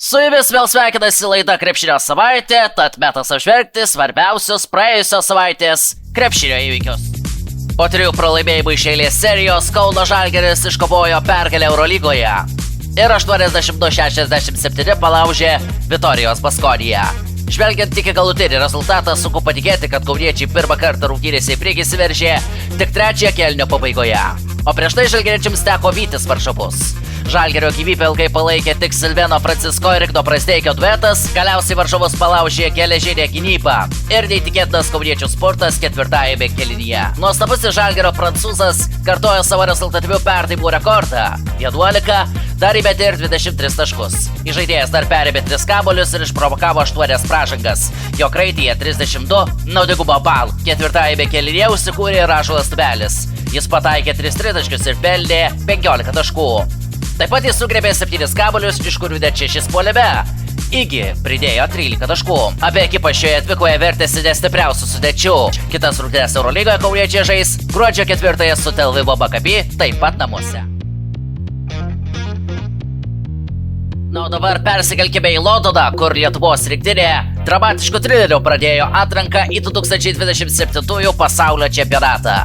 Su jumis vėl sveikinasi laida Krepšinio savaitė, tad metas apžvelgti svarbiausius praėjusios savaitės krepšinio įvykius. Po 3 pralaimėjimų iš eilės serijos Kauno Žalgiris iškovojo pergalę Eurolygoje ir 82-67 palaužė Vitorijos Baskoniją. Žvelgiant tik į galutinį rezultatą, sunku patikėti, kad kauniečiai pirmą kartą rungtynėse į priekį įsiveržė tik 3 kėlinio pabaigoje. O prieš tai žalgiriečiams teko vytis varžovus. Žalgirio gyvybę ilgai palaikė tik Silveno Francisko ir Igno Prasteikio duetas, galiausiai varžovus palaužė geležinė gynyba ir neįtikėtinas kauniečių spurtas 4-ajame kėlinyje. Nuostabusis Žalgirio prancūzas kartojo savo rezultatyvių perdavimų rekordą – 11, dar įmetė ir 23 taškus. Įžaidėjas dar perėmė 3 kamuolius ir išprovokavo 8 pražangas. Jo kraityje 32 naudingumo balų. 4-ajame kėlinyje užsikūrė ir Ąžuolas Tubelis. Jis pataikė 3 tritaškius ir pelnė 15 taškų. Taip pat jis sugrebė 7 kamuolius, iš kurių net 6 puolime. Igi pridėjo 13 taškų. Abi ekipas šioje dvikoje vertėsi nestipriausių sudėčių. Kitas rungtynes Eurolygoje kauniečiai žais gruodžio 4 su Tel Avivo Maccabi, taip pat namuose. Na, o dabar persikelkime į Londoną, kur Lietuvos rinktinė dramatišku trileriu pradėjo atranką į 2027 pasaulio čempionatą.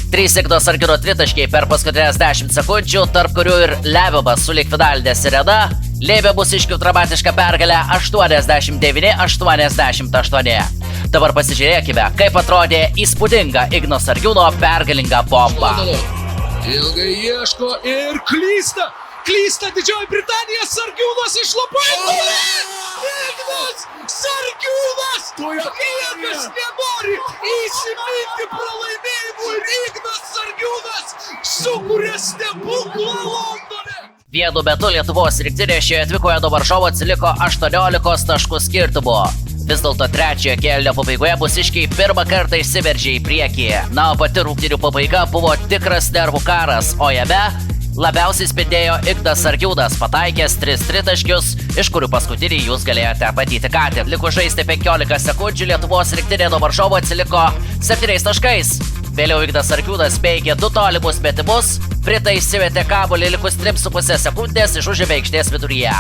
3 Igno Sargino tritaškiai per paskutinės 10 sekundžių, tarp kurių ir lemiamas sulig finalinė sirena, lėmė mūsiškių dramatišką pergalę 89-88. Dabar pasižiūrėkime, kaip atrodė įspūdinga Igno Sargino pergalinga bomba. Ilgai ieško ir klysta. Klysta Didžioji Britanija, Sargiūnas išlapai. Ignas Sargiūnas! Niekas nenori įsiminti pralaimėjimų ir Ignas Sargiūnas sukūrė stebuklą Londone. Vienu metu Lietuvos rinktinė šioje dvikoje nuo varžovo atsiliko 18 taškų skirtumu. Vis dėlto 3 kėlinio pabaigoje mūsiškiai pirmą kartą išsiveržė į priekį. Na, o pati rungtynių pabaiga buvo tikras nervų karas, o jame labiausiai spindėjo Ignas Sargiūnas, pataikęs 3 tritaškius, iš kurių paskutinį jūs galėjote matyti ką tik. Likus žaisti 15 sekundžių, Lietuvos rinktinė nuo varžovo atsiliko 7 taškais. Vėliau Ignas Sargiūnas peigė 2 tolimus metimus, Britai įsimetė kamuolį likus 3,5 sekundės iš užėmė aikštės viduryje.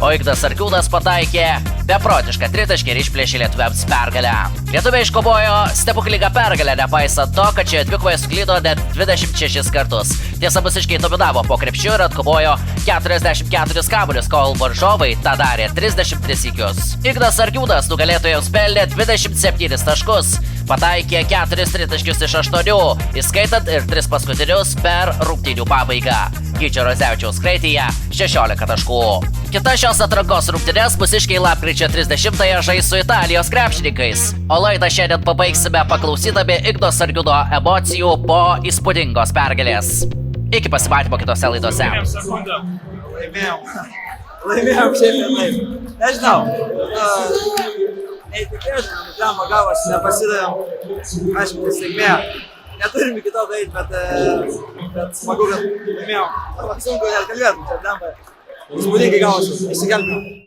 O Ignas Sargiūnas pataikė beprotišką tritaškį ir išplėšė lietuviams pergalę. Lietuviai iškovojo stebuklingą pergalę, nepaisant to, kad šioje dvikoje suklydo net 26 kartus. Tiesa, mūsiškiai dominavo po krepšiu ir atkovojo 44 kamuolius, kol varžovai tą darė 33 sykius. Ignas Sargiūnas nugalėtojams pelnė 27 taškus, pataikė 4 tritaškius iš 8, įskaitant ir 3 paskutinius per rungtynių pabaigą. Gyčio Radzevičiaus kraityje 16 taškų. Kita šios atrankos rungtynės mūsiškiai lapkričio 30-ąją žais su Italijos krepšininkais. O laidą šiandien pabaigsime paklausydami Igno Sargiūno emocijų po įspūdingos pergalės. Iki pasimatymo kitose laidose. Laimėjom šiaip ir laimėjom. Nežinau. Neįtikėtina, žemą gavosi, nepasidavėm. Aišku, tai sėkmė. Neturim iki to daryti, bet smagu, kad laimėjom. Sunku net kalbėtum, čia žemą. Įspūdingai gavosi, išsigelbėjom.